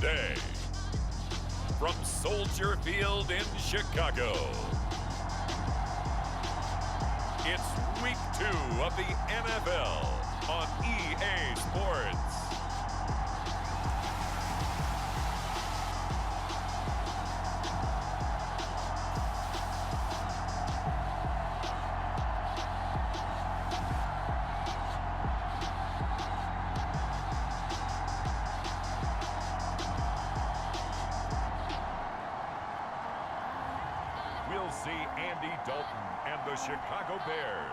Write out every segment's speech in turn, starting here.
Tuesday. From Soldier Field in Chicago, it's Week 2 of the NFL on EA Sports. We'll see Andy Dalton and the Chicago Bears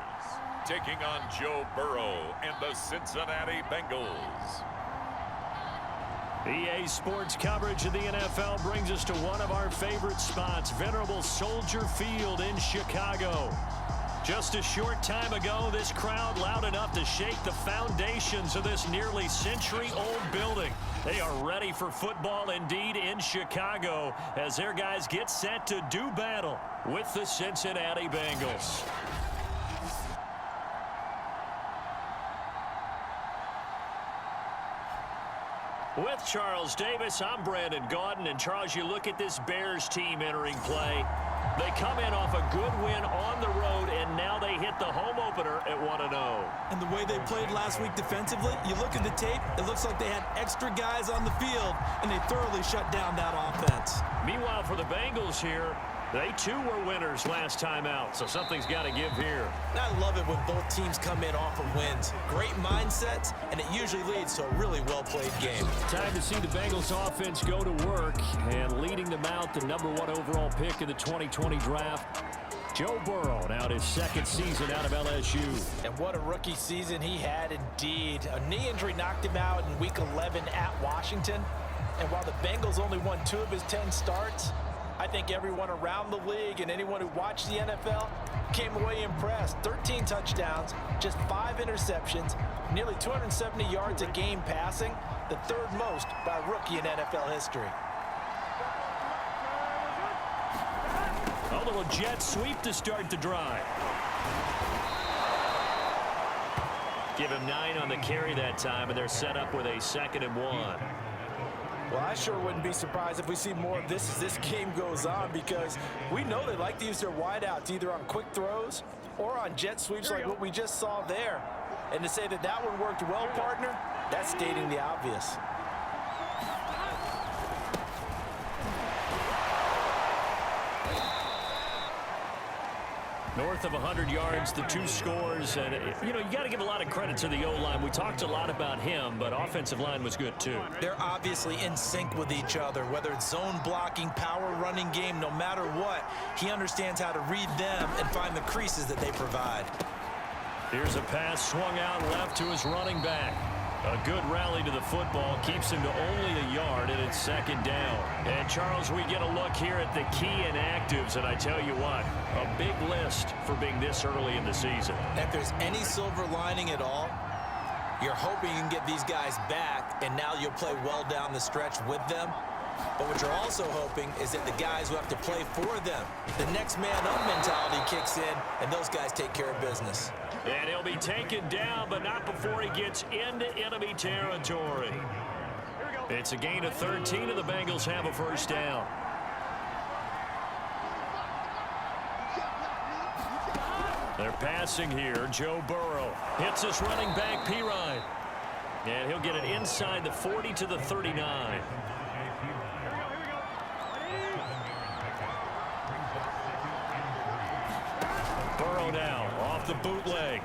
taking on Joe Burrow and the Cincinnati Bengals. EA Sports coverage of the NFL brings us to one of our favorite spots, venerable Soldier Field in Chicago. Just a short time ago, this crowd loud enough to shake the foundations of this nearly century-old building. They are ready for football indeed in Chicago as their guys get set to do battle with the Cincinnati Bengals. With Charles Davis, I'm Brandon Gaudin. And Charles, you look at this Bears team entering play. They come in off a good win on the road, and now they hit the home opener at 1-0. And the way they played last week defensively, you look at the tape, it looks like they had extra guys on the field, and they thoroughly shut down that offense. Meanwhile, for the Bengals here, they too were winners last time out, so something's got to give here. I love it when both teams come in off of wins. Great mindsets, and it usually leads to a really well-played game. Time to see the Bengals offense go to work, and leading them out, the #1 overall pick in the 2020 draft, Joe Burrow, now his second season out of LSU. And what a rookie season he had indeed. A knee injury knocked him out in Week 11 at Washington. And while the Bengals only won 2 of his 10 starts, I think everyone around the league and anyone who watched the NFL came away impressed. 13 touchdowns, just 5 interceptions, nearly 270 yards a game passing, the 3rd most by a rookie in NFL history. A little jet sweep to start the drive. Give him 9 on the carry that time, and they're set up with a 2nd and 1. Well, I sure wouldn't be surprised if we see more of this as this game goes on, because we know they like to use their wideouts either on quick throws or on jet sweeps like what we just saw there. And to say that that one worked well, partner, that's stating the obvious. North of 100 yards, the 2 scores. And, you got to give a lot of credit to the O-line. We talked a lot about him, but offensive line was good, too. They're obviously in sync with each other, whether it's zone blocking, power running game, no matter what. He understands how to read them and find the creases that they provide. Here's a pass swung out left to his running back. A good rally to the football keeps him to only a yard, and it's 2nd down. And, Charles, we get a look here at the key inactives, and I tell you what, a big list for being this early in the season. If there's any silver lining at all, you're hoping you can get these guys back, and now you'll play well down the stretch with them. But what you're also hoping is that the guys who have to play for them, the next man up mentality kicks in, and those guys take care of business. And he'll be taken down, but not before he gets into enemy territory. It's a gain of 13, and the Bengals have a 1st down. They're passing here. Joe Burrow hits his running back, Pirine. And he'll get it inside the 40 to the 39. Burrow now off the bootleg.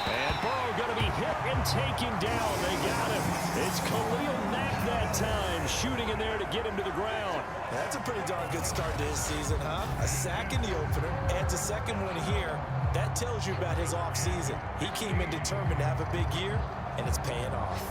And Burrow going to be hit and taken down. They got him. It's Khalil Mack that time, shooting in there to get him to the ground. That's a pretty darn good start to his season, huh? A sack in the opener, adds a 2nd one here. That tells you about his offseason. He came in determined to have a big year, and it's paying off.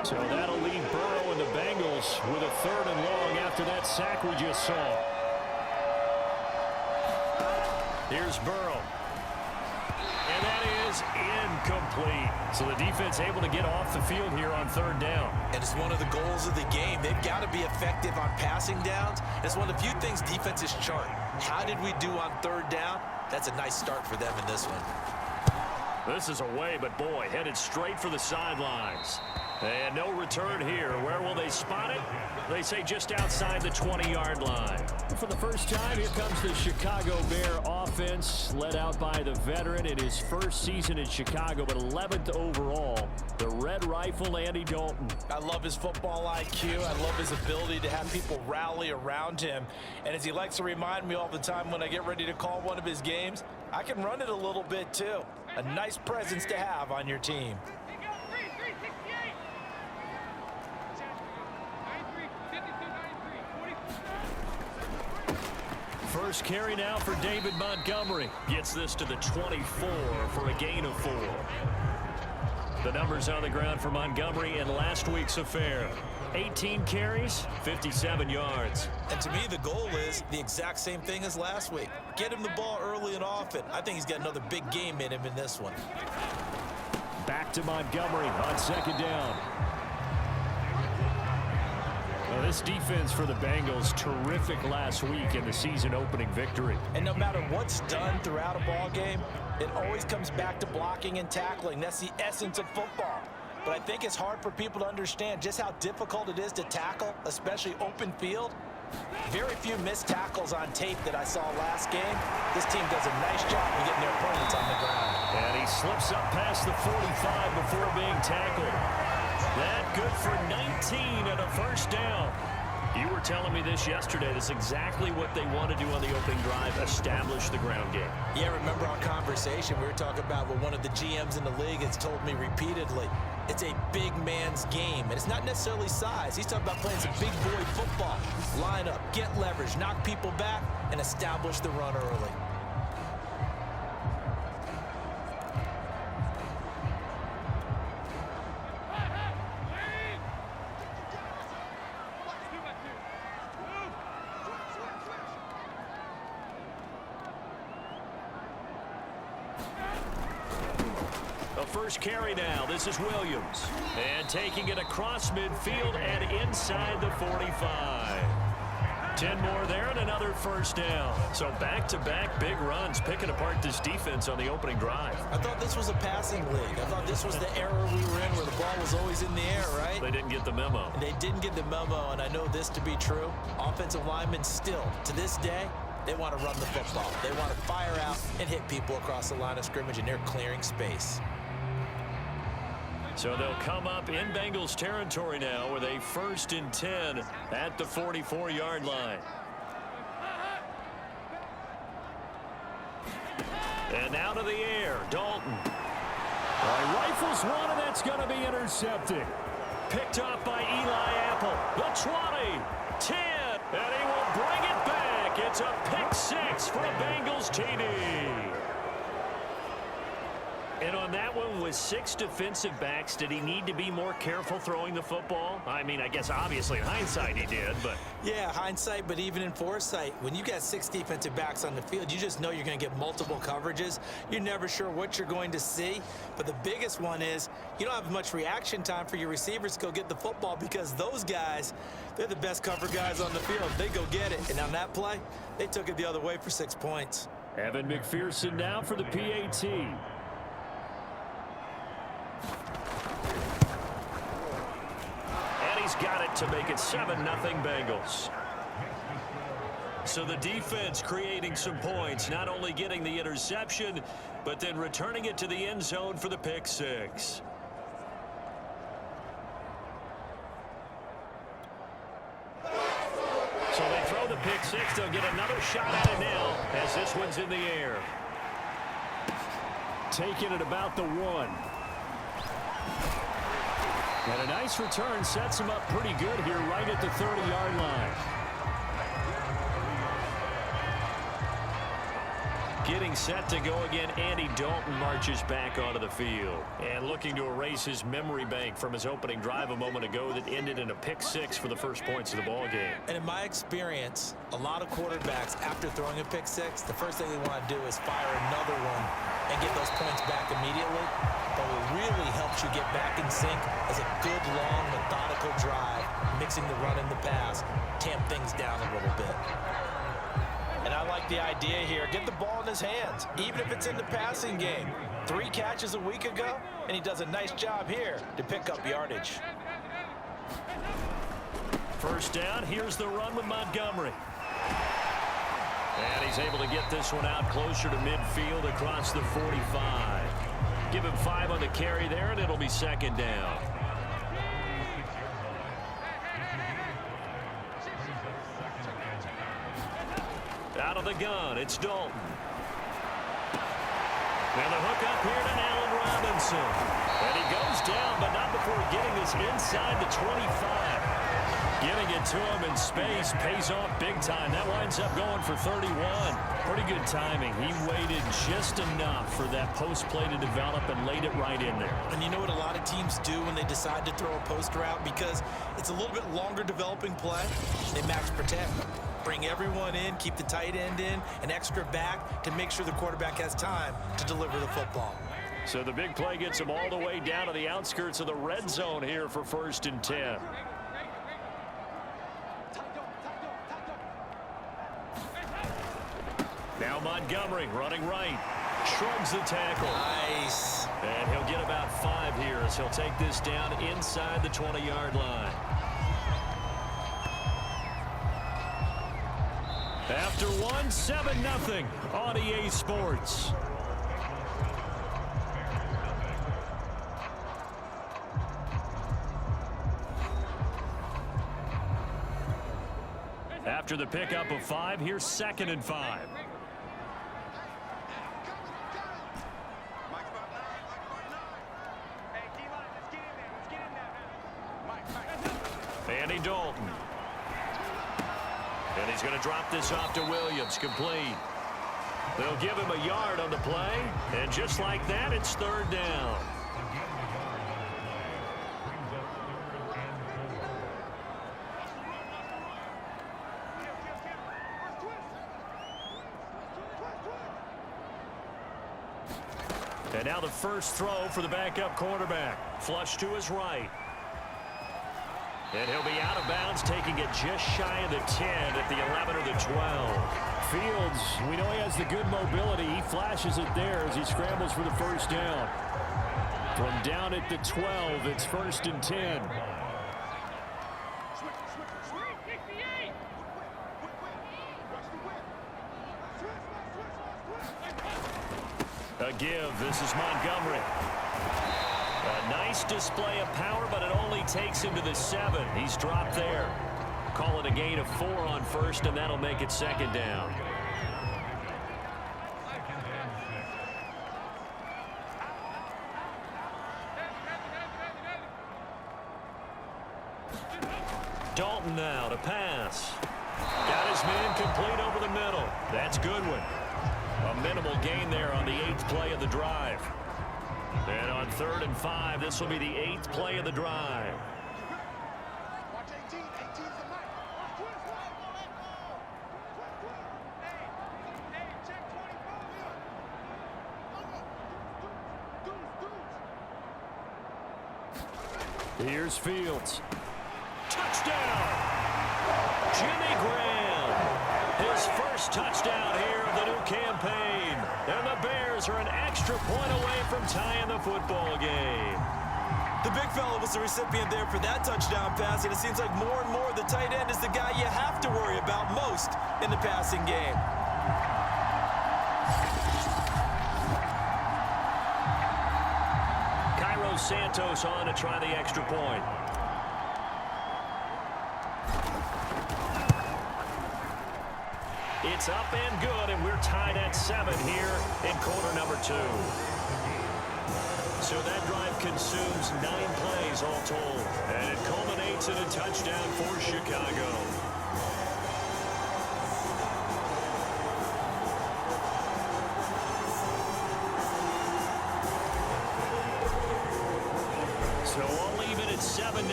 So that'll leave Burrow and the Bengals with a 3rd and long after that sack we just saw. Here's Burrow. And that is is incomplete. So the defense able to get off the field here on third down. And it's one of the goals of the game. They've got to be effective on passing downs. It's one of the few things defenses chart. How did we do on third down? That's a nice start for them in this one. This is away, but boy, headed straight for the sidelines. And no return here. Where will they spot it? They say just outside the 20-yard line. For the first time, here comes the Chicago Bear offense, led out by the veteran in his first season in Chicago, but 11th overall, the Red Rifle, Andy Dalton. I love his football IQ. I love his ability to have people rally around him. And as he likes to remind me all the time when I get ready to call one of his games, I can run it a little bit too. A nice presence to have on your team. First carry now for David Montgomery. Gets this to the 24 for a gain of 4. The numbers on the ground for Montgomery in last week's affair. 18 carries, 57 yards. And to me, the goal is the exact same thing as last week. Get him the ball early and often. I think he's got another big game in him in this one. Back to Montgomery on second down. Well, this defense for the Bengals, terrific last week in the season-opening victory. And no matter what's done throughout a ball game, it always comes back to blocking and tackling. That's the essence of football. But I think it's hard for people to understand just how difficult it is to tackle, especially open field. Very few missed tackles on tape that I saw last game. This team does a nice job of getting their opponents on the ground. And he slips up past the 45 before being tackled. That good for 19 and a first down. You were telling me this yesterday. That's exactly what they want to do on the opening drive, establish the ground game. Yeah, remember our conversation? We were talking about what one of the GMs in the league has told me repeatedly. It's a big man's game, and it's not necessarily size. He's talking about playing some big boy football. Line up, get leverage, knock people back, and establish the run early. First carry now. This is Williams. And taking it across midfield and inside the 45. 10 more there and another first down. So back-to-back big runs picking apart this defense on the opening drive. I thought this was a passing league. I thought this was the era we were in where the ball was always in the air, right? They didn't get the memo. And they didn't get the memo, and I know this to be true. Offensive linemen still, to this day, they want to run the football. They want to fire out and hit people across the line of scrimmage, and they're clearing space. So they'll come up in Bengals territory now with a 1st and 10 at the 44-yard line. And now to the air, Dalton. Rifles one, and that's going to be intercepted. Picked up by Eli Apple. The 20, 10, and he will bring it back. It's a pick 6 for a Bengals TD. And on that one, with 6 defensive backs, did he need to be more careful throwing the football? I mean, I guess obviously in hindsight he did, but... Yeah, hindsight, but even in foresight, when you got 6 defensive backs on the field, you just know you're going to get multiple coverages. You're never sure what you're going to see. But the biggest one is you don't have much reaction time for your receivers to go get the football because those guys, they're the best cover guys on the field. They go get it. And on that play, they took it the other way for 6 points. Evan McPherson now for the PAT. He's got it to make it 7-0 Bengals. So the defense creating some points, not only getting the interception, but then returning it to the end zone for the pick 6. So they throw the pick 6. They'll get another shot at it now as this one's in the air. Taking it about the 1. And a nice return sets him up pretty good here right at the 30-yard line. Getting set to go again, Andy Dalton marches back onto the field. And looking to erase his memory bank from his opening drive a moment ago that ended in a pick-6 for the first points of the ball game. And in my experience, a lot of quarterbacks, after throwing a pick-6, the first thing they want to do is fire another one and get those points back immediately. But what really helps you get back in sync is a good, long, methodical drive, mixing the run and the pass, tamp things down a little bit. And I like the idea here. Get the ball in his hands, even if it's in the passing game. 3 catches a week ago, and he does a nice job here to pick up yardage. First down, here's the run with Montgomery. And he's able to get this one out closer to midfield across the 45. Give him 5 on the carry there, and it'll be second down. Out of the gun, it's Dalton. And the hook up here to Allen Robinson. And he goes down, but not before getting this inside the 25. Giving it to him in space pays off big time. That winds up going for 31. Pretty good timing. He waited just enough for that post play to develop and laid it right in there. And you know what a lot of teams do when they decide to throw a post route? Because it's a little bit longer developing play, they max protect. Bring everyone in, keep the tight end in, an extra back to make sure the quarterback has time to deliver the football. So the big play gets him all the way down to the outskirts of the red zone here for 1st and 10. Now Montgomery running right. Shrugs the tackle. Nice. And he'll get about 5 here as he'll take this down inside the 20-yard line. After 1, 7-0 on EA Sports. After the pickup of 5, here's 2nd and 5. Andy Dalton. And he's going to drop this off to Williams, complete. They'll give him a yard on the play, and just like that, it's 3rd down. And now the first throw for the backup quarterback. Flush to his right. And he'll be out of bounds, taking it just shy of the 10 at the 11 or the 12. Fields, we know he has the good mobility. He flashes it there as he scrambles for the first down. From down at the 12, it's 1st and 10. A give. This is Montgomery. A nice display of power, but it only takes him to the 7. He's dropped there. Call it a gain of 4 on 1st, and that'll make it 2nd down. Dalton now to pass. Got his man complete over the middle. That's Goodwin. A minimal gain there on the 8th play of the drive. And on 3rd and 5, this will be the 8th play of the drive. Here's Fields. Touchdown! Jimmy Graham. His first touchdown here of the new campaign. And the Bears are an extra point away from tying the football game. The big fella was the recipient there for that touchdown pass, and it seems like more and more the tight end is the guy you have to worry about most in the passing game. Cairo Santos on to try the extra point. It's up and good, and we're tied at 7 here in quarter number 2. So that drive consumes 9 plays all told, and it culminates in a touchdown for Chicago.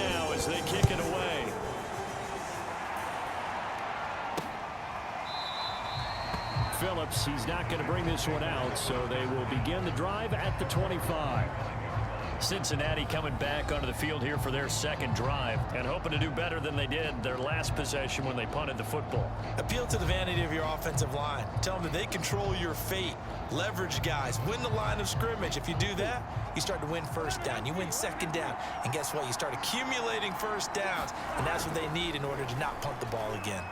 now as they kick it away. Phillips, he's not going to bring this one out, so they will begin the drive at the 25. Cincinnati coming back onto the field here for their second drive and hoping to do better than they did their last possession when they punted the football. Appeal to the vanity of your offensive line. Tell them that they control your fate. Leverage guys. Win the line of scrimmage. If you do that, you start to win first down. You win second down. And guess what? You start accumulating first downs. And that's what they need in order to not punt the ball again.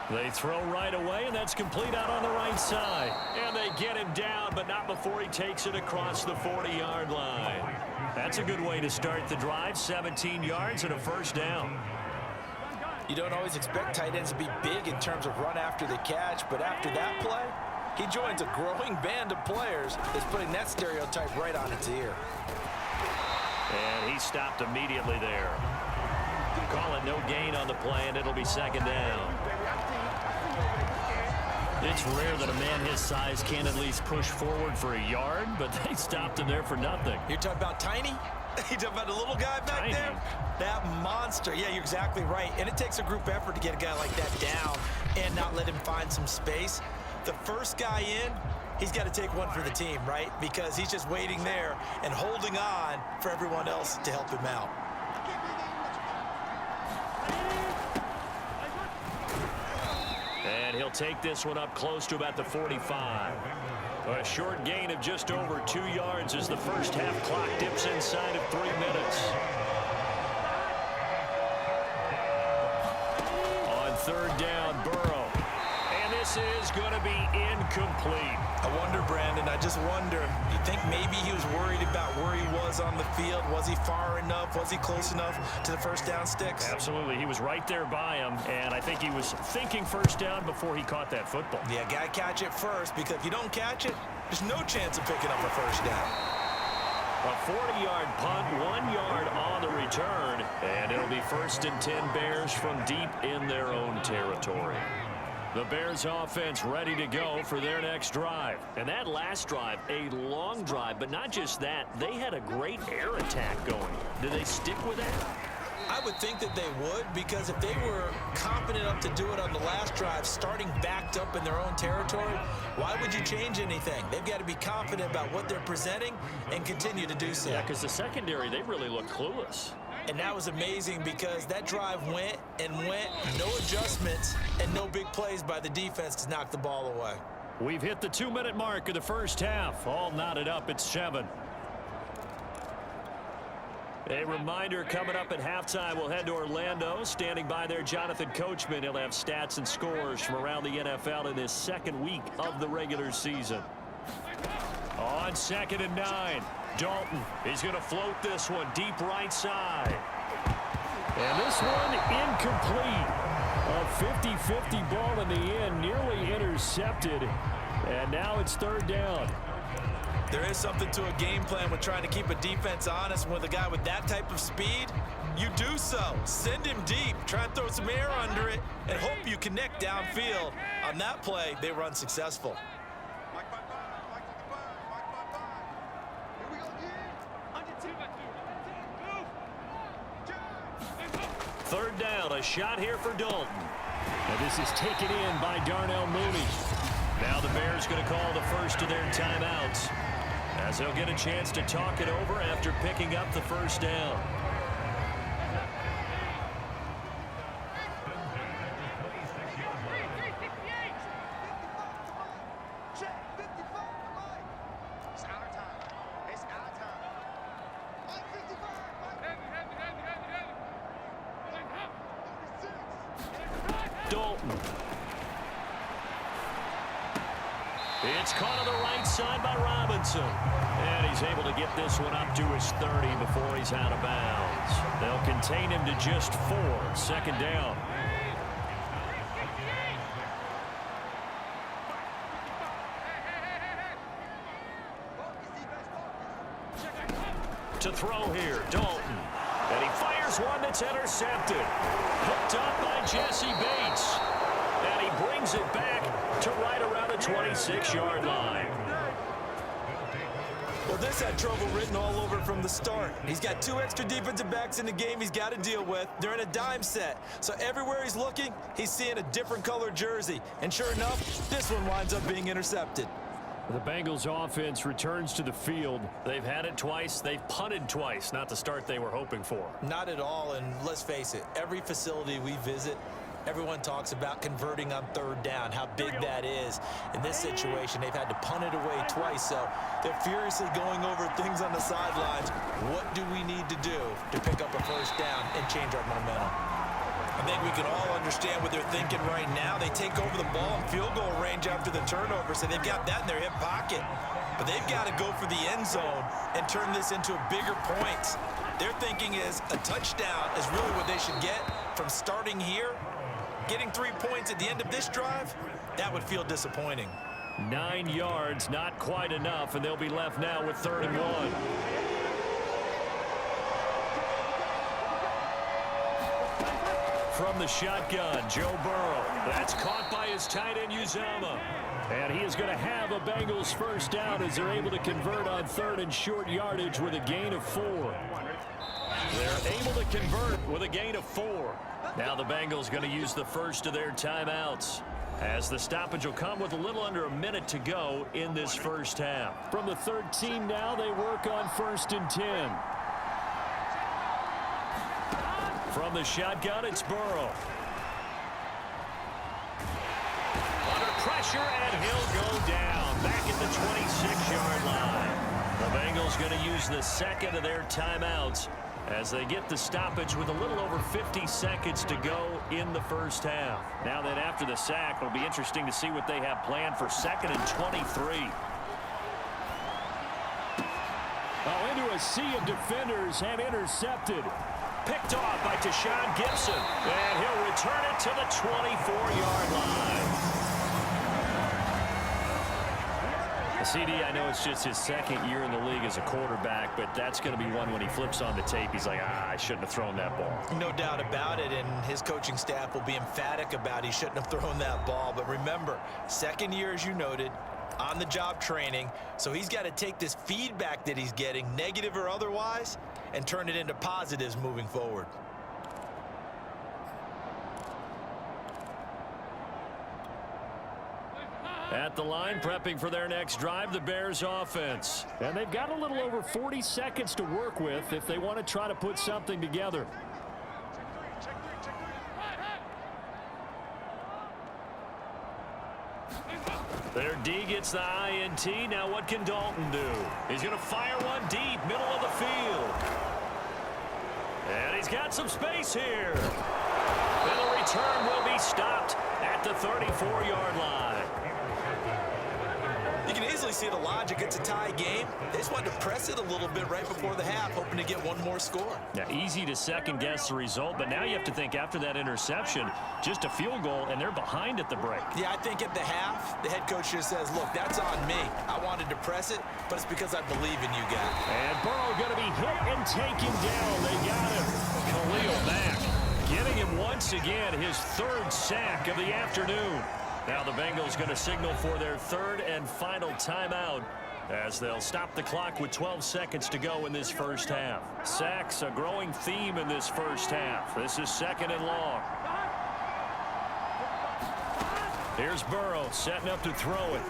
They throw right away, and that's complete out on the right side. And they get him down, but not before he takes it across the 40-yard line. That's a good way to start the drive. 17 yards and a first down. You don't always expect tight ends to be big in terms of run after the catch, but after that play, he joins a growing band of players that's putting that stereotype right on its ear. And he stopped immediately there. Call it no gain on the play, and it'll be second down. It's rare that a man his size can at least push forward for a yard, but they stopped him there for nothing. You're talking about tiny? You're talking about the little guy back there? That monster. Yeah, you're exactly right. And it takes a group effort to get a guy like that down and not let him find some space. The first guy in, he's got to take one for the team, right? Because he's just waiting there and holding on for everyone else to help him out. And he'll take this one up close to about the 45. A short gain of just over 2 yards as the first half clock dips inside of 3 minutes. On third down, Burrow. And this is going to be incomplete. I wonder, Brandon, I just wonder, you think maybe he was worried about where he was on the field? Was he far enough? Was he close enough to the first down sticks? Absolutely. He was right there by him, and I think he was thinking first down before he caught that football. Yeah, got to catch it first, because if you don't catch it, there's no chance of picking up a first down. A 40-yard punt, 1 yard on the return, and it'll be 1st and 10 Bears from deep in their own territory. The Bears offense ready to go for their next drive. And that last drive, a long drive, but not just that. They had a great air attack going. Do they stick with that? I would think that they would, because if they were confident enough to do it on the last drive, starting backed up in their own territory, why would you change anything? They've got to be confident about what they're presenting and continue to do so. Yeah, because the secondary, they really look clueless. And that was amazing because that drive went and went, no adjustments, and no big plays by the defense to knock the ball away. We've hit the 2-minute mark of the first half. All knotted up at 7. A reminder coming up at halftime, we'll head to Orlando. Standing by there, Jonathan Coachman. He'll have stats and scores from around the NFL in this second week of the regular season. On 2nd and 9. Dalton, he's going to float this one deep right side. And this one incomplete. A 50-50 ball in the end, nearly intercepted. And now it's 3rd down. There is something to a game plan with trying to keep a defense honest. With a guy with that type of speed, you do so. Send him deep. Try and throw some air under it and hope you connect downfield. On that play, they run successful. 3rd down, a shot here for Dalton. And this is taken in by Darnell Mooney. Now the Bears going to call the first of their timeouts, as they'll get a chance to talk it over after picking up the first down. Dalton. It's caught on the right side by Robinson. And he's able to get this one up to his 30 before he's out of bounds. They'll contain him to just 4. 2nd down. To throw here, Dalton. And he fires one that's intercepted. Hooked up by Jesse Bates. And he brings it back to right around the 26-yard line. Well, Well, this had trouble written all over from the start. He's got 2 extra defensive backs in the game he's got to deal with. They're in a dime set. So everywhere he's looking, he's seeing a different color jersey. And sure enough, this one winds up being intercepted. The Bengals offense returns to the field. They've had it twice. They've punted twice. Not the start they were hoping for. Not at all, and let's face it, every facility we visit, everyone talks about converting on 3rd down, how big that is. In this situation, they've had to punt it away twice, so they're furiously going over things on the sidelines. What do we need to do to pick up a 1st down and change our momentum? I think we can all understand what they're thinking right now. They take over the ball in field goal range after the turnover, so they've got that in their hip pocket. But they've got to go for the end zone and turn this into bigger points. Their thinking is a touchdown is really what they should get from starting here. Getting 3 points at the end of this drive, that would feel disappointing. 9 yards, not quite enough, and they'll be left now with 3rd and 1. From the shotgun, Joe Burrow. That's caught by his tight end, Uzama. And he is going to have a Bengals 1st down as they're able to convert on 3rd and short yardage with a gain of 4. They're able to convert with a gain of 4. Now the Bengals going to use the first of their timeouts, as the stoppage will come with a little under a minute to go in this 1st half. From the 13 now, they work on 1st and 10. From the shotgun, it's Burrow. Under pressure, and he'll go down back at the 26-yard line. The Bengals going to use the 2nd of their timeouts as they get the stoppage with a little over 50 seconds to go in the 1st half. Now then, after the sack, it'll be interesting to see what they have planned for 2nd and 23. Oh, into a sea of defenders and intercepted. Picked off by Tashawn Gibson, and he'll return it to the 24-yard line. CD, I know it's just his 2nd year in the league as a quarterback, but that's going to be one when he flips on the tape, he's like, I shouldn't have thrown that ball. No doubt about it, and his coaching staff will be emphatic about he shouldn't have thrown that ball. But remember, 2nd year, as you noted, on-the-job training, so he's got to take this feedback that he's getting, negative or otherwise, and turn it into positives moving forward. At the line, prepping for their next drive, the Bears offense. And they've got a little over 40 seconds to work with if they want to try to put something together. Their D gets the INT. Now what can Dalton do? He's going to fire one deep, middle of the field. And he's got some space here. And the return will be stopped at the 34-yard line. You can easily see the logic. It's a tie game. They just wanted to press it a little bit right before the half, hoping to get one more score. Yeah, easy to second-guess the result, but now you have to think after that interception, just a field goal, and they're behind at the break. Yeah, I think at the half, the head coach just says, look, that's on me. I wanted to press it, but it's because I believe in you guys. And Burrow going to be hit and taken down. They got him. Khalil back, getting him once again, his 3rd sack of the afternoon. Now the Bengals going to signal for their 3rd and final timeout as they'll stop the clock with 12 seconds to go in this 1st half. Sacks, a growing theme in this 1st half. This is 2nd and long. Here's Burrow setting up to throw it.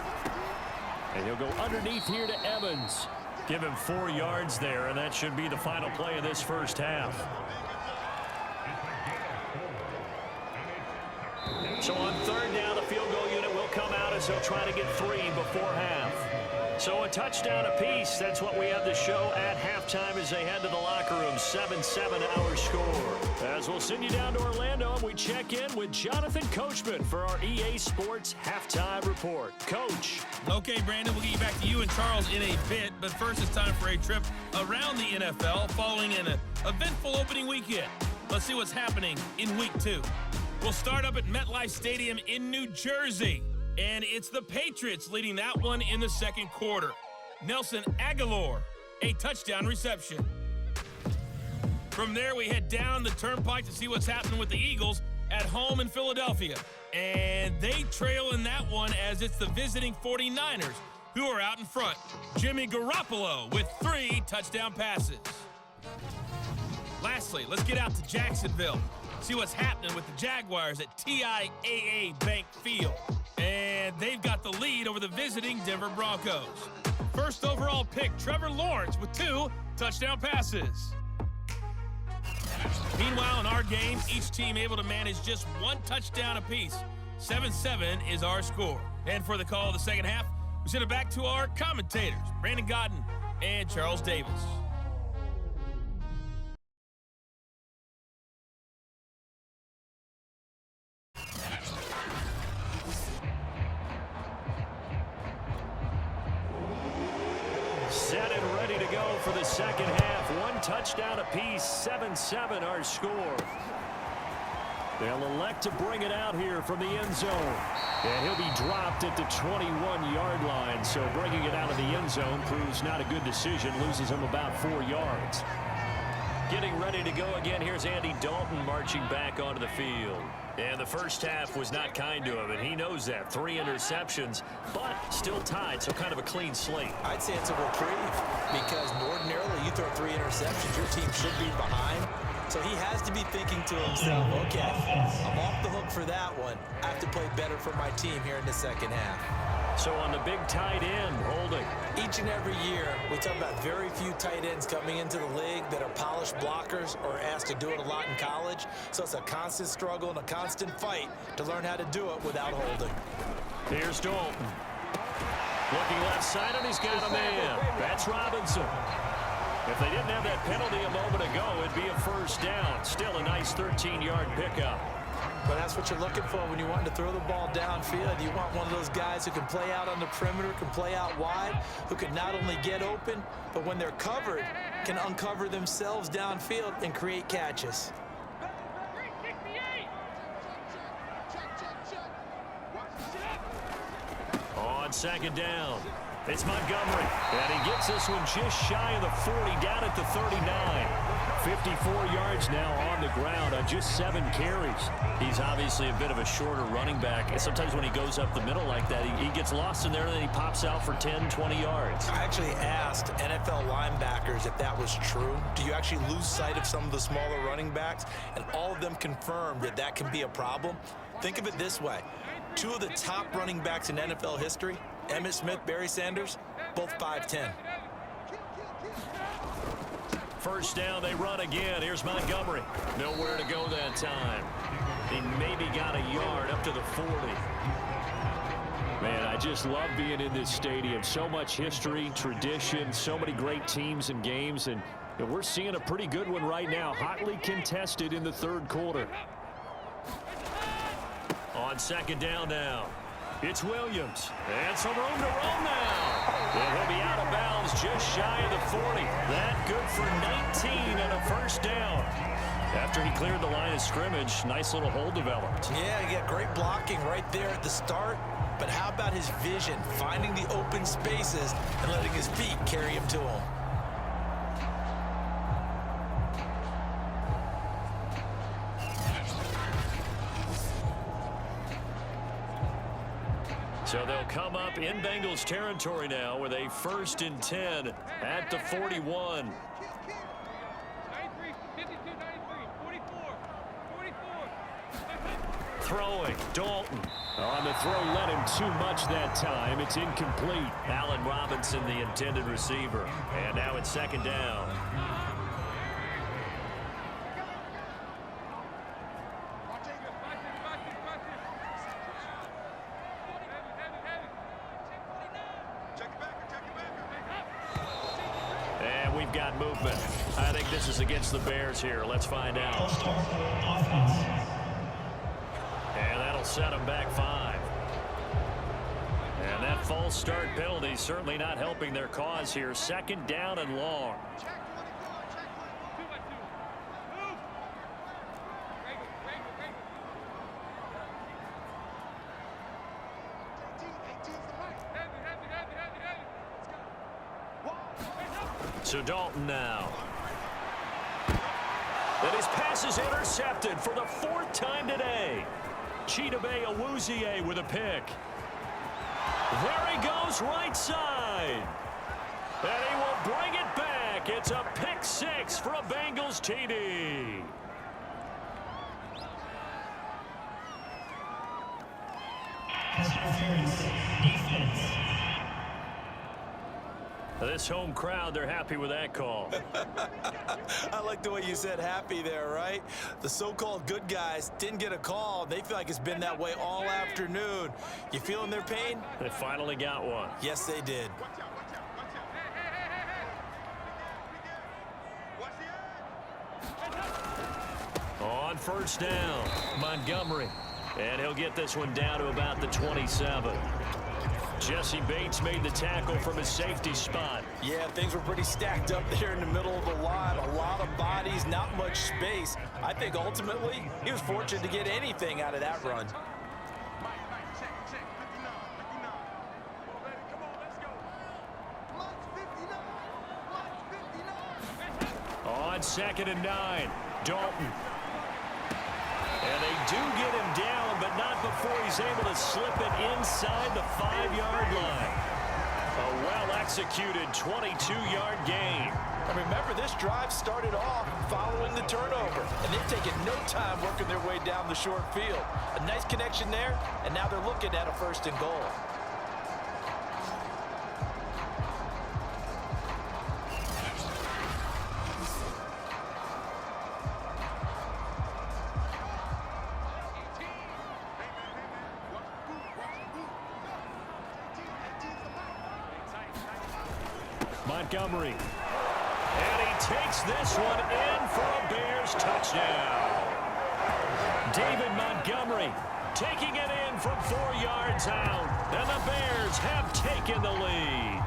And he'll go underneath here to Evans. Give him 4 yards there, and that should be the final play of this 1st half. So on 3rd down, the field goal unit will come out as they'll try to get 3 before half. So a touchdown apiece. That's what we have to show at halftime as they head to the locker room. 7-7 our score. As we'll send you down to Orlando, and we check in with Jonathan Coachman for our EA Sports Halftime Report. Coach. Okay, Brandon, we'll get you back to you and Charles in a bit, but first it's time for a trip around the NFL following an eventful opening weekend. Let's see what's happening in Week 2. We'll start up at MetLife Stadium in New Jersey, and it's the Patriots leading that one in the 2nd quarter. Nelson Aguilar, a touchdown reception. From there, we head down the turnpike to see what's happening with the Eagles at home in Philadelphia. And they trail in that one as it's the visiting 49ers who are out in front. Jimmy Garoppolo with 3 touchdown passes. Lastly, let's get out to Jacksonville. See what's happening with the Jaguars at TIAA Bank Field. And they've got the lead over the visiting Denver Broncos. First overall pick, Trevor Lawrence with 2 touchdown passes. Meanwhile, in our game, each team able to manage just 1 touchdown apiece. 7-7 is our score. And for the call of the second half, we send it back to our commentators, Brandon Godden and Charles Davis. Set and ready to go for the second half. 1 touchdown apiece, 7-7 our score. They'll elect to bring it out here from the end zone. And he'll be dropped at the 21-yard line. So bringing it out of the end zone proves not a good decision. Loses him about 4 yards. Getting ready to go again. Here's Andy Dalton marching back onto the field. And the first half was not kind to him, and he knows that. 3 interceptions, but still tied, so kind of a clean slate. I'd say it's a reprieve because ordinarily you throw 3 interceptions, your team should be behind. So he has to be thinking to himself, okay, I'm off the hook for that one. I have to play better for my team here in the second half. So on the big tight end, holding. Each and every year, we talk about very few tight ends coming into the league that are polished blockers or asked to do it a lot in college. So it's a constant struggle and a constant fight to learn how to do it without holding. Here's Dalton. Looking left side, and he's got a man. That's Robinson. If they didn't have that penalty a moment ago, it'd be a first down. Still a nice 13-yard pickup. But that's what you're looking for when you want to throw the ball downfield. You want one of those guys who can play out on the perimeter, can play out wide, who can not only get open, but when they're covered, can uncover themselves downfield and create catches. On second down, it's Montgomery. And he gets this one just shy of the 40, down at the 39. 54 yards now on the ground on just 7 carries. He's obviously a bit of a shorter running back. And sometimes when he goes up the middle like that, he gets lost in there, and then he pops out for 10, 20 yards. I actually asked NFL linebackers if that was true. Do you actually lose sight of some of the smaller running backs? And all of them confirmed that that can be a problem. Think of it this way. 2 of the top running backs in NFL history, Emmitt Smith, Barry Sanders, both 5'10". First down, they run again. Here's Montgomery. Nowhere to go that time. He maybe got a yard up to the 40. Man, I just love being in this stadium. So much history, tradition, so many great teams and games, and we're seeing a pretty good one right now. Hotly contested in the third quarter. On second down now, it's Williams. And some room to roll now. And he'll be out of bounds just shy of the 40. That good for 19 and a first down. After he cleared the line of scrimmage, nice little hole developed. Yeah, he got great blocking right there at the start. But how about his vision, finding the open spaces and letting his feet carry him to him? So they'll come up in Bengals territory now with a 1st and 10 at the 41. Throwing, Dalton. On the throw, led him too much that time. It's incomplete. Allen Robinson, the intended receiver. And now it's second down. And we've got movement. I think this is against the Bears here. Let's find out. And that'll set them back 5. And that false start penalty certainly not helping their cause here. Second down and long. So Dalton now. And his pass is intercepted for the 4th time today. Chidobe Awuzie with a pick. There he goes right side. And he will bring it back. It's a pick six for a Bengals TD. Defense. This home crowd, they're happy with that call. I like the way you said happy there, right? The so-called good guys didn't get a call. They feel like it's been that way all afternoon. You feeling their pain? They finally got one. Yes, they did. On first down, Montgomery. And he'll get this one down to about the 27. Jesse Bates made the tackle from his safety spot. Yeah, things were pretty stacked up there in the middle of the line. A lot of bodies, not much space. I think ultimately he was fortunate to get anything out of that run. On 2nd and 9, Dalton. And they do get him down, but not before he's able to slip it inside the 5-yard line. A well-executed 22-yard gain. And remember, this drive started off following the turnover, and they've taken no time working their way down the short field. A nice connection there, and now they're looking at a 1st and goal. Montgomery. And he takes this one in for a Bears touchdown. David Montgomery taking it in from 4 yards out. And the Bears have taken the lead.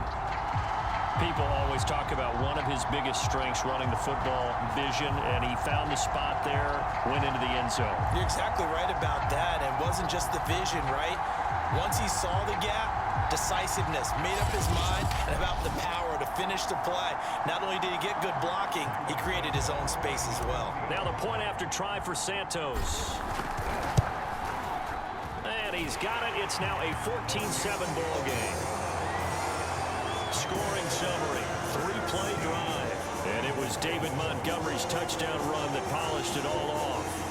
People always talk about one of his biggest strengths running the football, vision, and he found the spot there, went into the end zone. You're exactly right about that. It wasn't just the vision, right? Once he saw the gap, decisiveness, made up his mind, and about the power to finish the play. Not only did he get good blocking, he created his own space as well. Now the point after try for Santos. And he's got it. It's now a 14-7 ball game. Scoring summary, 3-play drive. And it was David Montgomery's touchdown run that polished it all off.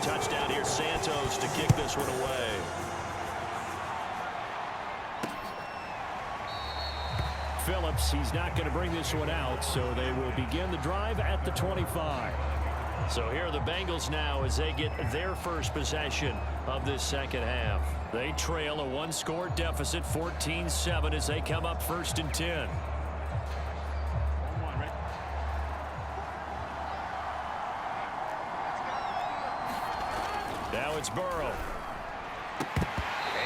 Touchdown here, Santos to kick this one away. Phillips, he's not going to bring this one out, so they will begin the drive at the 25. So here are the Bengals now as they get their first possession of this second half. They trail a 1-score deficit, 14-7, as they come up 1st and 10. Now it's Burrow.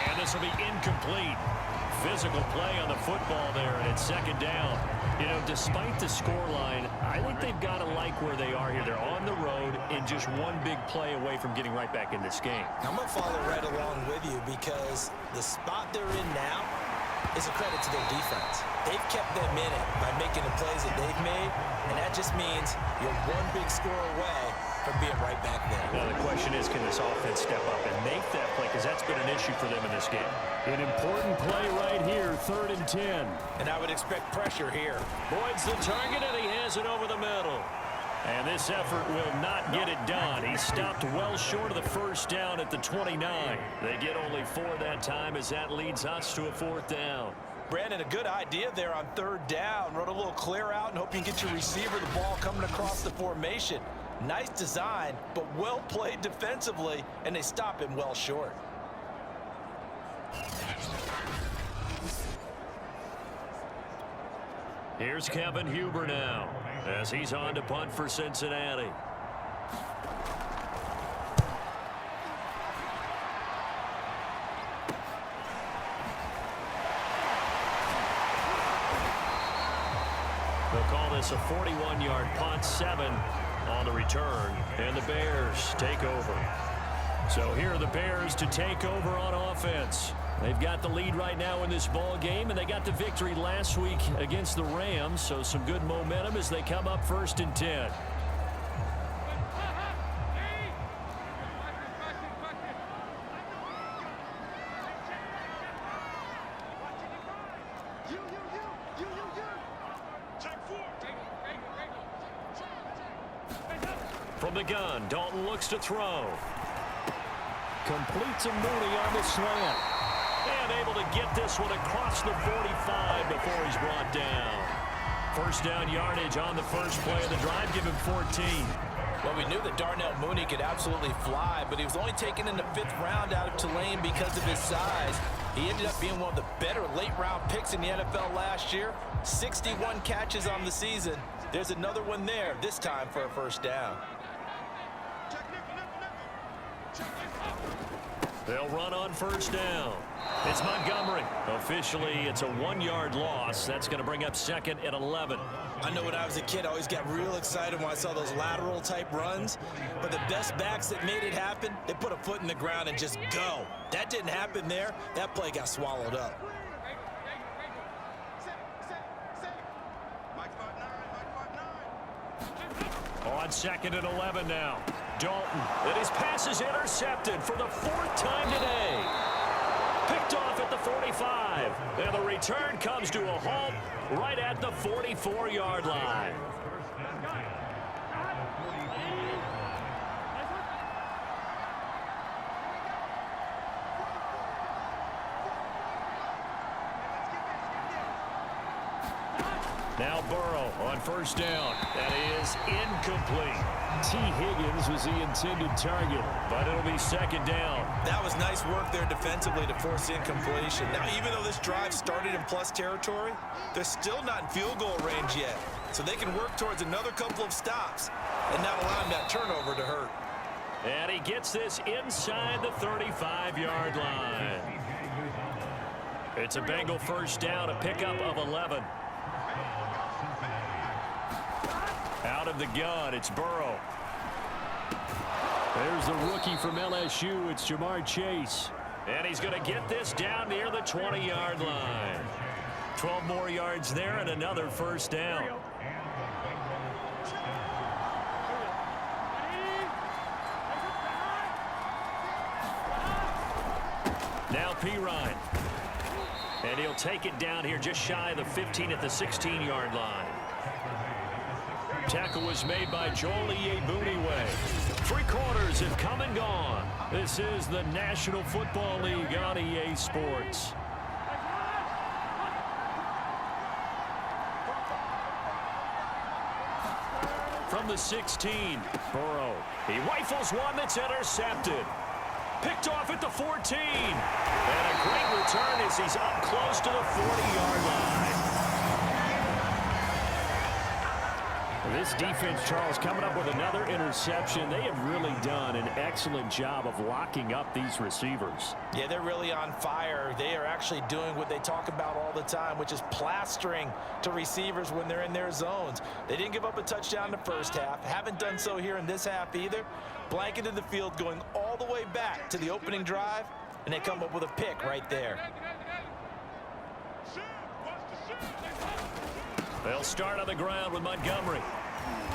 And this will be incomplete. Physical play on the football there, and it's 2nd down. You know, despite the scoreline, I think they've got to like where they are here. They're on the road and just one big play away from getting right back in this game. I'm going to follow right along with you because the spot they're in now is a credit to their defense. They've kept them in it by making the plays that they've made, and that just means you're one big score away from being right back there. Now the question is, can this offense step up and make that play? Because that's been an issue for them in this game. An important play right here, 3rd and 10. And I would expect pressure here. Boyd's the target, and he has it over the middle. And this effort will not get it done. He stopped well short of the 1st down at the 29. They get only 4 that time as that leads us to a 4th down. Brandon, a good idea there on 3rd down. Run a little clear out and hope you can get your receiver the ball coming across the formation. Nice design, but well played defensively, and they stop him well short. Here's Kevin Huber now as he's on to punt for Cincinnati. They'll call this a 41-yard punt, 7 on the return, and the Bears take over. So here are the Bears to take over on offense. They've got the lead right now in this ball game, and they got the victory last week against the Rams, so some good momentum as they come up 1st and 10. From the gun, Dalton looks to throw. Completes a Mooney on the slant. And able to get this one across the 45 before he's brought down. 1st down yardage on the first play of the drive. Give him 14. Well, we knew that Darnell Mooney could absolutely fly, but he was only taken in the 5th round out of Tulane because of his size. He ended up being one of the better late-round picks in the NFL last year. 61 catches on the season. There's another one there, this time for a 1st down. They'll run on 1st down. It's Montgomery. Officially, it's a 1-yard loss. That's going to bring up 2nd and 11. I know when I was a kid, I always got real excited when I saw those lateral type runs. But the best backs that made it happen, they put a foot in the ground and just go. That didn't happen there. That play got swallowed up. On 2nd and 11 now. Dalton, and his pass is intercepted for the 4th time today. Picked off at the 45. And the return comes to a halt right at the 44-yard line. Now Burrow on 1st down. That is incomplete. T. Higgins was the intended target, but it'll be 2nd down. That was nice work there defensively to force incompletion. Now, even though this drive started in plus territory, they're still not in field goal range yet. So they can work towards another couple of stops and not allowing that turnover to hurt. And he gets this inside the 35-yard line. It's a Bengal 1st down, a pickup of 11. Out of the gun, it's Burrow. There's the rookie from LSU. It's Jamar Chase. And he's going to get this down near the 20-yard line. 12 more yards there and another 1st down. Now Pirine. And he'll take it down here just shy of the 15 at the 16-yard line. Tackle was made by Joel Iyiegbuniwe. 3 quarters have come and gone. This is the National Football League on EA Sports. From the 16, Burrow. He rifles one that's intercepted. Picked off at the 14. And a great return as he's up close to the 40-yard line. This defense, Charles, coming up with another interception. They have really done an excellent job of locking up these receivers. Yeah, they're really on fire. They are actually doing what they talk about all the time, which is plastering to receivers when they're in their zones. They didn't give up a touchdown in the 1st half. Haven't done so here in this half either. Blanketed the field going all the way back to the opening drive, and they come up with a pick right there. They'll start on the ground with Montgomery.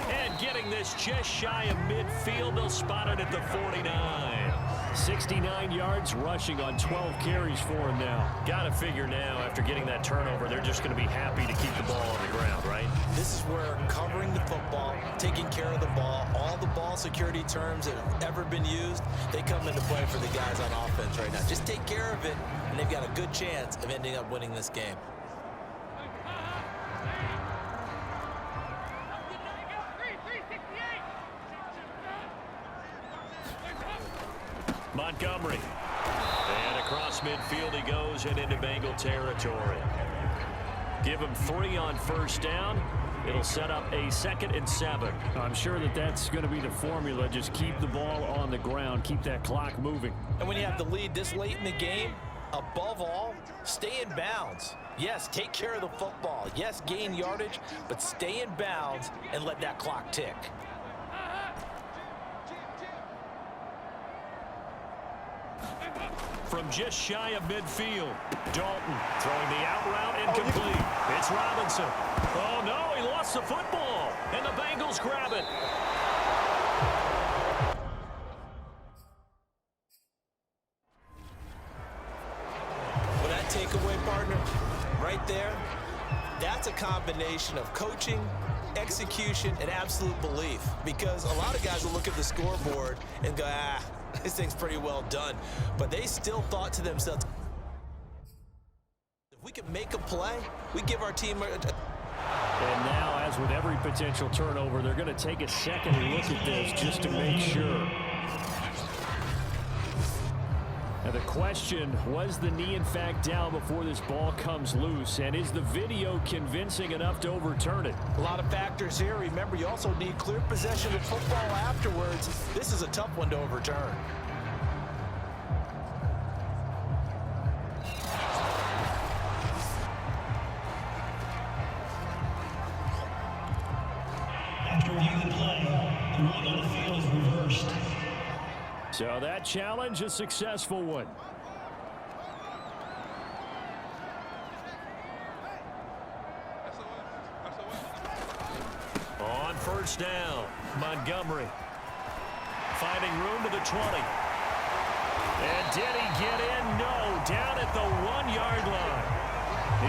And getting this just shy of midfield, they'll spot it at the 49. 69 yards rushing on 12 carries for him now. Got to figure now, after getting that turnover, they're just going to be happy to keep the ball on the ground, right? This is where covering the football, taking care of the ball, all the ball security terms that have ever been used, they come into play for the guys on offense right now. Just take care of it, and they've got a good chance of ending up winning this game. Montgomery. And across midfield he goes and into Bengal territory. Give him 3 on 1st down. It'll set up a 2nd and 7. I'm sure that that's going to be the formula. Just keep the ball on the ground. Keep that clock moving. And when you have the lead this late in the game, above all, stay in bounds. Yes, take care of the football. Yes, gain yardage, but stay in bounds and let that clock tick. from just shy of midfield. Dalton throwing the out route incomplete. It's Robinson. Oh, no, he lost the football. And the Bengals grab it. Well, that takeaway, partner, right there, that's a combination of coaching, execution, and absolute belief. Because a lot of guys will look at the scoreboard and go, this thing's pretty well done. But they still thought to themselves, if we can make a play, we give our team a... And now, as with every potential turnover, they're going to take a second look at this just to make sure. Now the question, was the knee in fact down before this ball comes loose? And is the video convincing enough to overturn it? A lot of factors here. Remember, you also need clear possession of football afterwards. This is a tough one to overturn. After reviewing the play, the ruling on the field is reversed. So that challenge, a successful one. On first down, Montgomery finding room to the 20. And did he get in? No, down at the 1-yard line.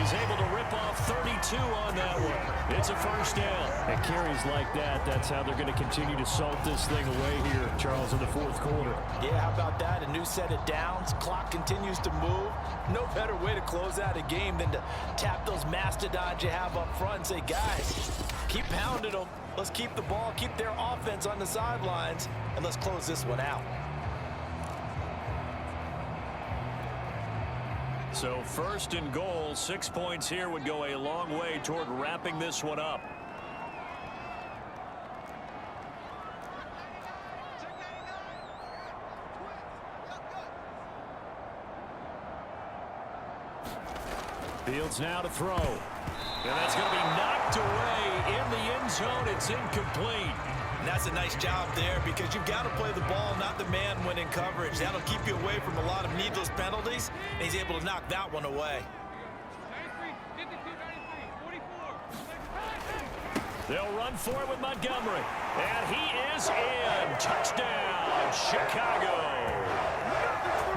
He's able to rip off 32 on that one. It's a first down. And carries like that, that's how they're going to continue to salt this thing away here, Charles, in the fourth quarter. Yeah, how about that? A new set of downs. Clock continues to move. No better way to close out a game than to tap those mastodons you have up front and say, guys, keep pounding them. Let's keep the ball, keep their offense on the sidelines, and let's close this one out. So first and goal, 6 points here would go a long way toward wrapping this one up. Fields now to throw. And that's going to be knocked away in the end zone. It's incomplete. And that's a nice job there because you've got to play the ball, not the man when in coverage. That'll keep you away from a lot of needless penalties, and he's able to knock that one away. They'll run for it with Montgomery. And he is in. Touchdown, Chicago.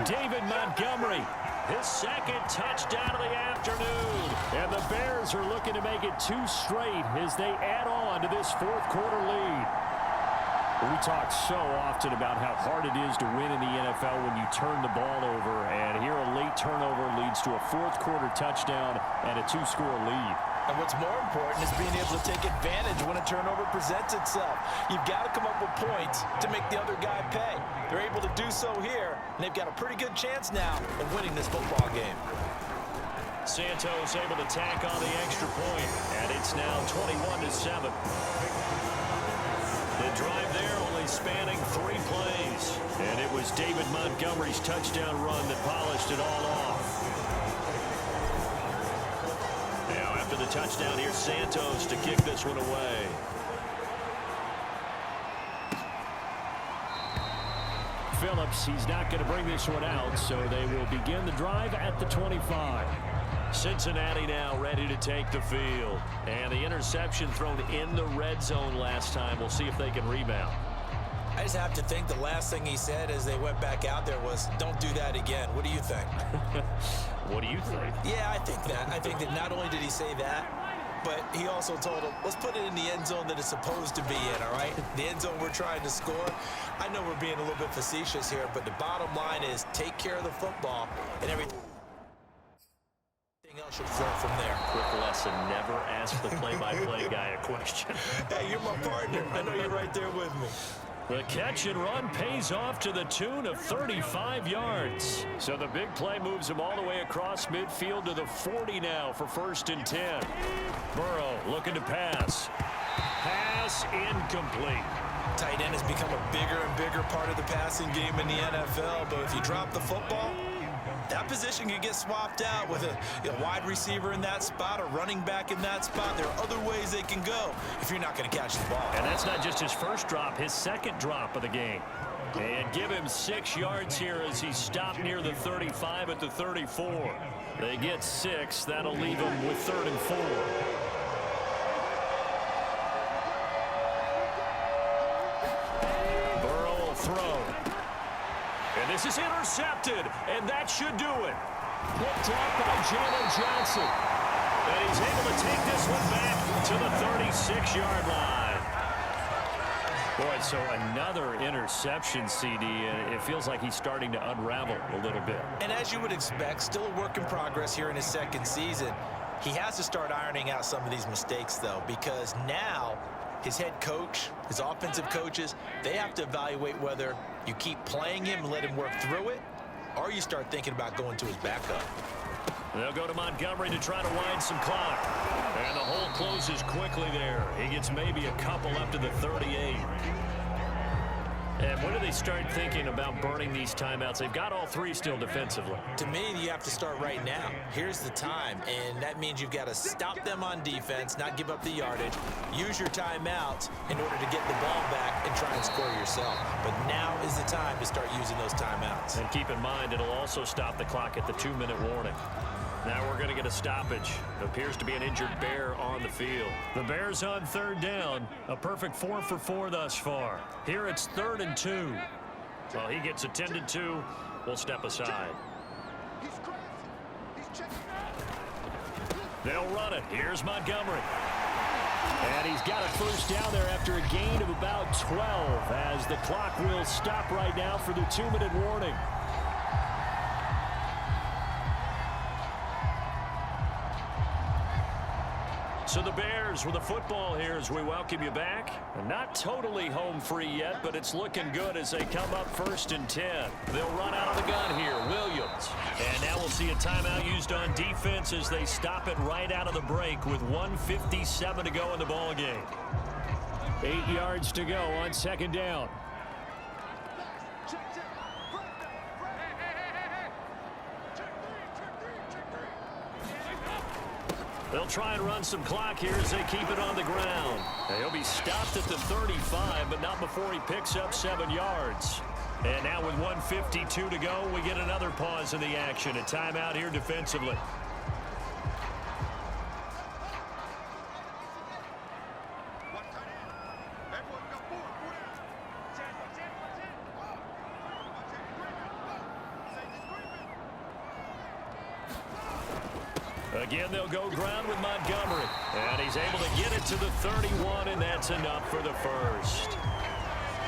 David Montgomery, his second touchdown of the afternoon. And the Bears are looking to make it 2 straight as they add on to this fourth quarter lead. We talk so often about how hard it is to win in the NFL when you turn the ball over, and here a late turnover leads to a fourth quarter touchdown and a 2-score lead. And what's more important is being able to take advantage when a turnover presents itself. You've got to come up with points to make the other guy pay. They're able to do so here, and they've got a pretty good chance now of winning this football game. Santos able to tack on the extra point, and it's now 21-7. The drive there only spanning 3 plays, and it was David Montgomery's touchdown run that polished it all off. Now after the touchdown, here's Santos to kick this one away. Phillips, he's not going to bring this one out, so they will begin the drive at the 25. Cincinnati now ready to take the field. And the interception thrown in the red zone last time. We'll see if they can rebound. I just have to think the last thing he said as they went back out there was, don't do that again. What do you think? What do you think? Yeah, I think that. I think that not only did he say that, but he also told him, let's put it in the end zone that it's supposed to be in, all right? The end zone we're trying to score. I know we're being a little bit facetious here, but the bottom line is take care of the football and everything else should flow from there. Quick lesson, never ask the play-by-play guy a question. Hey, you're my partner. I know you're right there with me. The catch and run pays off to the tune of 35 yards. So the big play moves him all the way across midfield to the 40 now for 1st and 10. Burrow looking to pass. Pass incomplete. Tight end has become a bigger and bigger part of the passing game in the NFL, but if you drop the football, that position can get swapped out with a wide receiver in that spot, a running back in that spot. There are other ways they can go if you're not going to catch the ball. And that's not just his first drop, his second drop of the game. And give him 6 yards here as he stopped near the 35 at the 34. They get 6. That'll leave him with 3rd and 4. Burrow will throw. And this is intercepted, and that should do it. Picked up by Jalen Johnson. And he's able to take this one back to the 36-yard line. Boy, so another interception, CD, and it feels like he's starting to unravel a little bit. And as you would expect, still a work in progress here in his 2nd season. He has to start ironing out some of these mistakes, though, because now his head coach, his offensive coaches, they have to evaluate whether you keep playing him and let him work through it, or you start thinking about going to his backup. They'll go to Montgomery to try to wind some clock. And the hole closes quickly there. He gets maybe a couple up to the 38. And when do they start thinking about burning these timeouts? They've got all 3 still defensively. To me, you have to start right now. Here's the time, and that means you've got to stop them on defense, not give up the yardage, use your timeouts in order to get the ball back and try and score yourself. But now is the time to start using those timeouts. And keep in mind, it'll also stop the clock at the 2-minute warning. Now we're going to get a stoppage. Appears to be an injured Bear on the field. The Bears on 3rd down. A perfect 4 for 4 thus far. Here it's 3rd and 2. Well, he gets attended to. We'll step aside. They'll run it. Here's Montgomery. And he's got a 1st down there after a gain of about 12 as the clock will stop right now for the 2-minute warning. So the Bears with the football here as we welcome you back. Not totally home free yet, but it's looking good as they come up 1st and 10. They'll run out of the gun here, Williams. And now we'll see a timeout used on defense as they stop it right out of the break with 1:57 to go in the ball game. 8 yards to go on 2nd down. They'll try and run some clock here as they keep it on the ground. He'll be stopped at the 35, but not before he picks up 7 yards. And now with 1:52 to go, we get another pause in the action. A timeout here defensively. Again, they'll go ground with Montgomery. And he's able to get it to the 31, and that's enough for the 1st.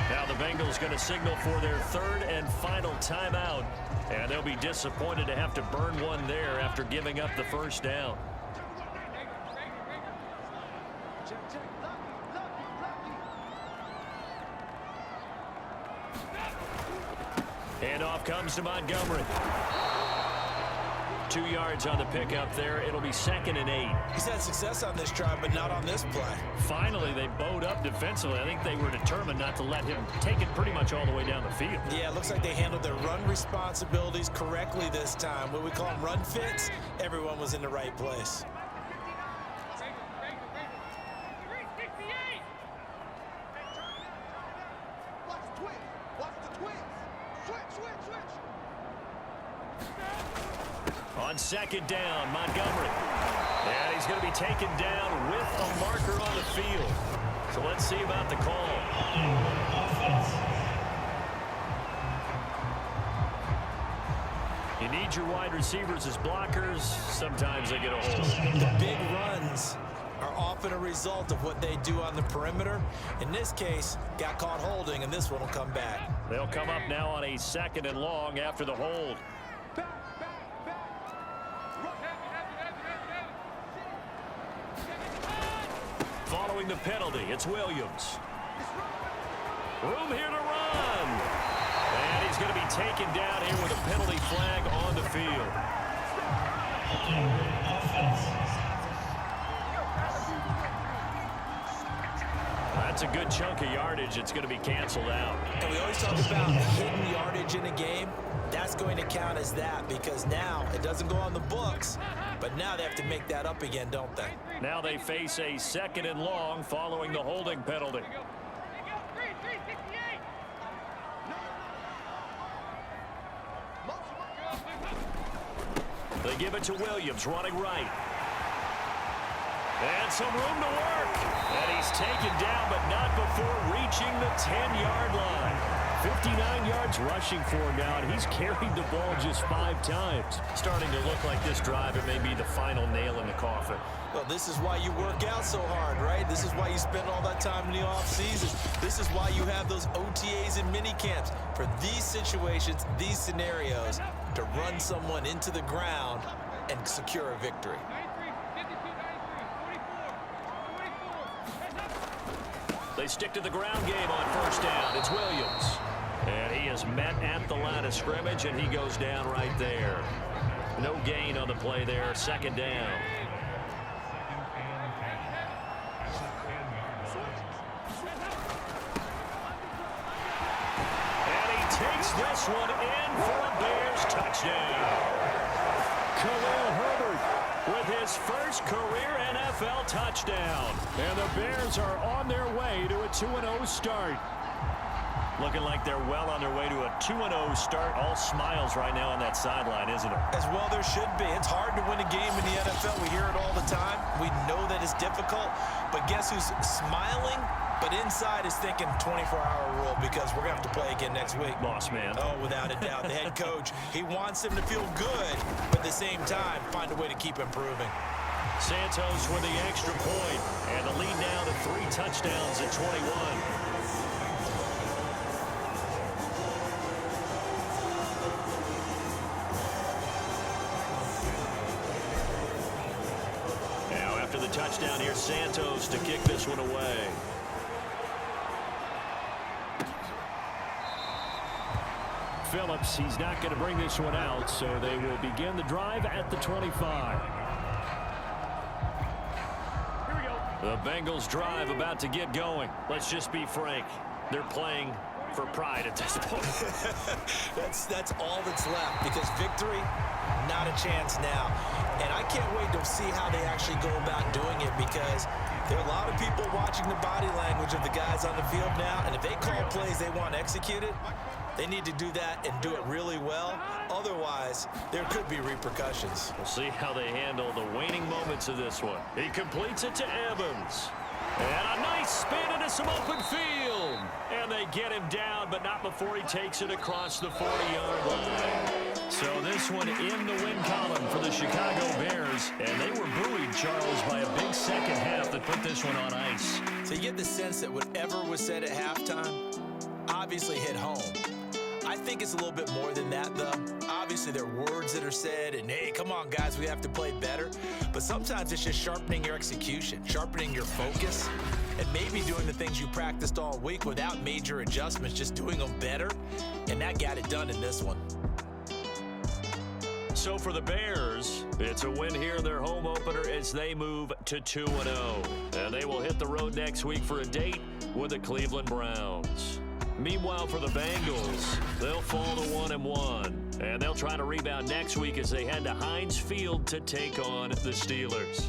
Now the Bengals going to signal for their 3rd and final timeout. And they'll be disappointed to have to burn one there after giving up the 1st down. Handoff comes to Montgomery. 2 yards on the pickup there. It'll be 2nd and 8. He's had success on this drive, but not on this play. Finally, they bowed up defensively. I think they were determined not to let him take it pretty much all the way down the field. Yeah, it looks like they handled their run responsibilities correctly this time. What we call them run fits, everyone was in the right place. On 2nd down, Montgomery. And he's going to be taken down with a marker on the field. So let's see about the call. You need your wide receivers as blockers. Sometimes they get a hold. The big runs are often a result of what they do on the perimeter. In this case, got caught holding, and this one will come back. They'll come up now on a 2nd and long after the hold. Following the penalty, it's Williams. Room here to run. And he's going to be taken down here with a penalty flag on the field. That's a good chunk of yardage. It's going to be canceled out. And we always talk about hidden yardage in a game. That's going to count as that because now it doesn't go on the books, but now they have to make that up again, don't they? Now they face a 2nd and long following the holding penalty. give it to Williams, running right. And some room to work. And he's taken down, but not before reaching the 10-yard line. 59 yards rushing for him now, and he's carried the ball just 5 times. Starting to look like this drive, it may be the final nail in the coffin. Well, this is why you work out so hard, right? This is why you spend all that time in the offseason. This is why you have those OTAs and mini camps. For these situations, these scenarios, to run someone into the ground and secure a victory. They stick to the ground game on first down. It's Williams. And he is met at the line of scrimmage, and he goes down right there. No gain on the play there. Second down. And he takes this one in for a Bears touchdown. Khalil Herbert with his first career NFL touchdown. And the Bears are on their way to a 2-0 start. Looking like they're well on their way to a 2-0 start. All smiles right now on that sideline, isn't it? As well there should be. It's hard to win a game in the NFL. We hear it all the time. We know that it's difficult. But guess who's smiling? But inside is thinking 24-hour rule because we're going to have to play again next week. Boss man. Oh, without a doubt. The head coach, he wants them to feel good, but at the same time, find a way to keep improving. Santos with the extra point, and the lead now to 3 touchdowns at 21. Now after the touchdown, here's Santos to kick this one away. Phillips, he's not going to bring this one out, so they will begin the drive at the 25. The Bengals drive about to get going. Let's just be frank. They're playing for pride at this point. That's all that's left because victory, not a chance now. And I can't wait to see how they actually go about doing it because there are a lot of people watching the body language of the guys on the field now, and if they call plays they want executed, they need to do that and do it really well. Otherwise, there could be repercussions. We'll see how they handle the waning moments of this one. He completes it to Evans. And a nice spin into some open field. And they get him down, but not before he takes it across the 40-yard line. So this one in the win column for the Chicago Bears. And they were buoyed, Charles, by a big second half that put this one on ice. So you get the sense that whatever was said at halftime obviously hit home. I think it's a little bit more than that, though. Obviously, there are words that are said, and hey, come on, guys, we have to play better. But sometimes it's just sharpening your execution, sharpening your focus, and maybe doing the things you practiced all week without major adjustments, just doing them better. And that got it done in this one. So for the Bears, it's a win here in their home opener as they move to 2-0. And they will hit the road next week for a date with the Cleveland Browns. Meanwhile, for the Bengals, they'll fall to 1-1, and they'll try to rebound next week as they head to Heinz Field to take on the Steelers.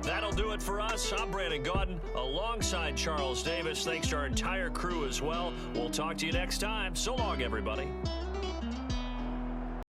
That'll do it for us. I'm Brandon Gaudin alongside Charles Davis. Thanks to our entire crew as well. We'll talk to you next time. So long, everybody.